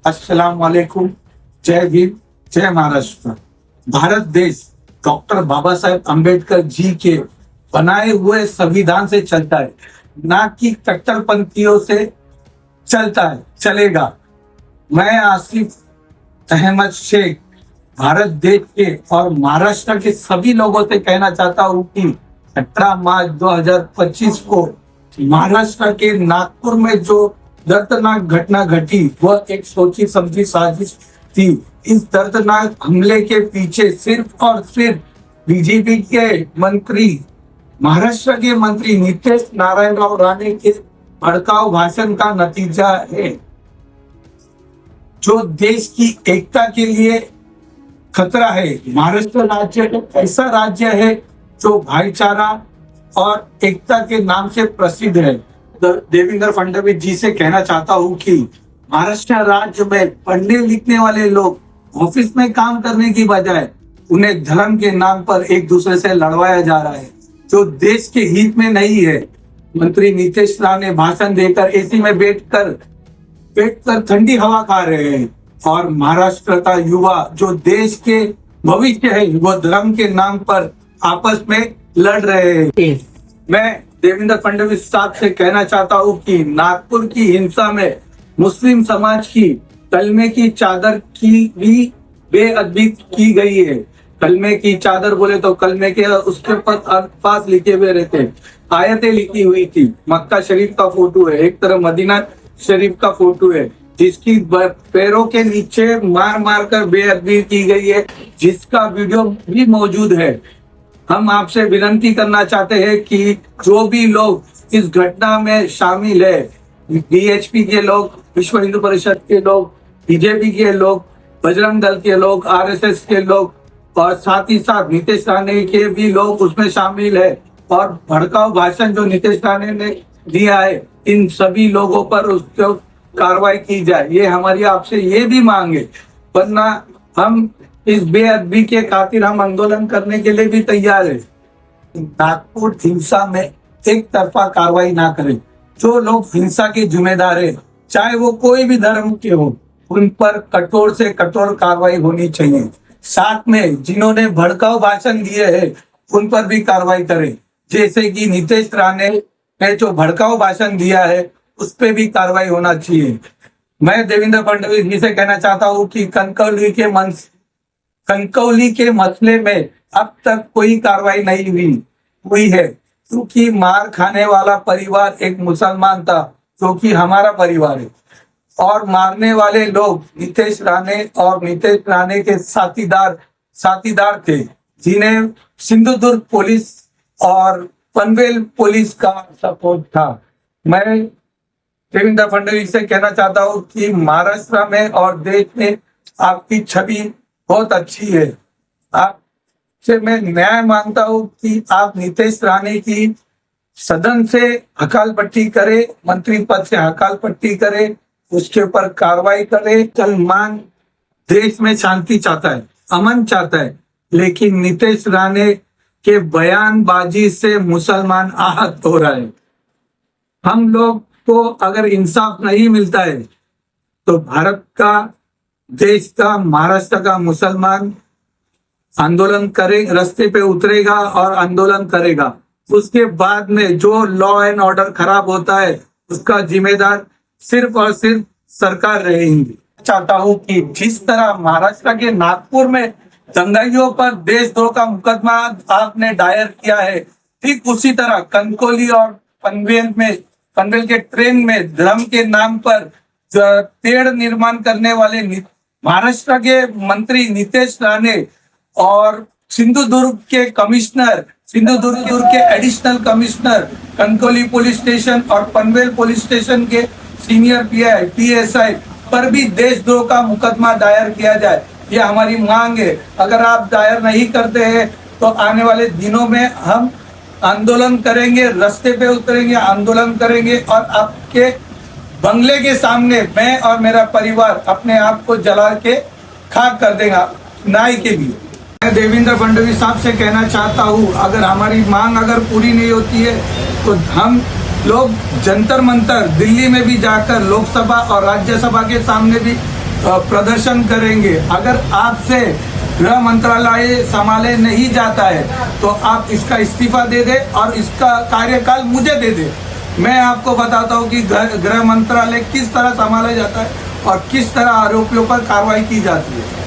अस्सलाम वालेकुम। जय भीम, जय महाराष्ट्र। भारत देश डॉक्टर बाबा साहेब अम्बेडकर जी के बनाए हुए संविधान से चलता है, ना कि कट्टरपंथियों से चलेगा। मैं आसिफ अहमद शेख भारत देश के और महाराष्ट्र के सभी लोगों से कहना चाहता हूँ कि 18 मार्च 2025 को महाराष्ट्र के नागपुर में जो दर्दनाक घटना घटी वह एक सोची समझी साजिश थी। इस दर्दनाक हमले के पीछे सिर्फ और सिर्फ बीजेपी के मंत्री, महाराष्ट्र के मंत्री नितेश नारायण राव राणे के भड़काऊ भाषण का नतीजा है, जो देश की एकता के लिए खतरा है। महाराष्ट्र राज्य एक ऐसा राज्य है जो भाईचारा और एकता के नाम से प्रसिद्ध है। देवेंद्र फडणवीस जी से कहना चाहता हूँ कि महाराष्ट्र राज्य में पढ़ने लिखने वाले लोग ऑफिस में काम करने की बजाय उन्हें धर्म के नाम पर एक दूसरे से लड़वाया जा रहा है, जो देश के हित में नहीं है। मंत्री नितेश राणे भाषण देकर एसी में बैठकर ठंडी हवा खा रहे हैं और महाराष्ट्र का युवा जो देश के भविष्य है वो धर्म के नाम पर आपस में लड़ रहे हैं। मैं देवेंद्र फडणवीस साहब से कहना चाहता हूँ कि नागपुर की हिंसा में मुस्लिम समाज की कलमे की चादर की भी बेअदबी की गई है। कलमे की चादर बोले तो कलमे के उसके ऊपर अल्फाज लिखे हुए रहते, आयतें लिखी हुई थी। मक्का शरीफ का फोटो है, एक तरफ मदीना शरीफ का फोटो है, जिसकी पैरों के नीचे मार मार कर बेअदबी की गई है, जिसका वीडियो भी मौजूद है। हम आपसे विनती करना चाहते हैं कि जो भी लोग इस घटना में शामिल है, बीएचपी के लोग, विश्व हिंदू परिषद के लोग, बीजेपी के लोग, बजरंग दल के लोग, आरएसएस के लोग और साथ ही साथ नितेश राणे के भी लोग उसमें शामिल है और भड़काऊ भाषण जो नितेश राणे ने दिया है, इन सभी लोगों पर उसको कार्रवाई की जाए। ये हमारी आपसे ये भी मांग है, वरना हम इस बेअदबी के खातिर हम आंदोलन करने के लिए भी तैयार है। नागपुर हिंसा में एक तरफा कार्रवाई ना करें। जो लोग हिंसा के जिम्मेदार है, चाहे वो कोई भी धर्म के हो, उन पर कठोर से कठोर कार्रवाई होनी चाहिए। साथ में जिन्होंने भड़काऊ भाषण दिए हैं उन पर भी कार्रवाई करें, जैसे कि नितेश राणे ने जो भड़काऊ भाषण दिया है उस पर भी कार्रवाई होना चाहिए। मैं देवेंद्र फडणवीस जी से कहना चाहता हूँ कि कनकौली के मसले में अब तक कोई कार्रवाई नहीं हुई है, क्योंकि मार खाने वाला परिवार एक मुसलमान था जो कि हमारा परिवार है, और मारने वाले लोग नितेश राणे और नितेश राणे के साथीदार थे, जिन्हें सिंधुदुर्ग पुलिस और पनवेल पुलिस का सपोर्ट था। मैं देवेंद्र फडणवीस से कहना चाहता हूँ कि महाराष्ट्र में और देश में आपकी छवि बहुत अच्छी है। आपसे मैं न्याय मांगता हूँ कि आप नितेश राणे की सदन से हकालपट्टी करे, मंत्री पद से हकालपट्टी करे, उसके ऊपर कार्रवाई करे। सलमान देश में शांति चाहता है, अमन चाहता है, लेकिन नितेश राणे के बयानबाजी से मुसलमान आहत हो रहा है। हम लोग को अगर इंसाफ नहीं मिलता है तो भारत का, देश का, महाराष्ट्र का मुसलमान आंदोलन करे, रास्ते पे उतरेगा और आंदोलन करेगा। उसके बाद में जो लॉ एंड ऑर्डर खराब होता है उसका जिम्मेदार सिर्फ और सिर्फ सरकार रहेगी। चाहता हूं कि जिस तरह महाराष्ट्र के नागपुर में दंगाइयों पर देशद्रोह का मुकदमा आपने दायर किया है, ठीक उसी तरह कनकौली और पनवेल के ट्रेन में धर्म के नाम पर पेड़ निर्माण करने वाले महाराष्ट्र के मंत्री नितेश राणे और सिंधुदुर्ग के एडिशनल कमिश्नर, कनकौली पुलिस स्टेशन और पनवेल पुलिस स्टेशन के सीनियर पीएसआई पर भी देशद्रोह का मुकदमा दायर किया जाए। ये हमारी मांग है। अगर आप दायर नहीं करते हैं तो आने वाले दिनों में हम आंदोलन करेंगे, रास्ते पे उतरेंगे, आंदोलन करेंगे और आपके बंगले के सामने मैं और मेरा परिवार अपने आप को जला के खाक कर देगा न्याय के लिए। मैं देवेंद्र फडणवीस साहब से कहना चाहता हूँ, अगर हमारी मांग अगर पूरी नहीं होती है तो हम लोग जंतर मंतर दिल्ली में भी जाकर लोकसभा और राज्यसभा के सामने भी प्रदर्शन करेंगे। अगर आपसे गृह मंत्रालय संभाले नहीं जाता है तो आप इसका इस्तीफा दे दे और इसका कार्यकाल मुझे दे दे। मैं आपको बताता हूँ कि गृह मंत्रालय किस तरह संभाला जाता है और किस तरह आरोपियों पर कार्रवाई की जाती है।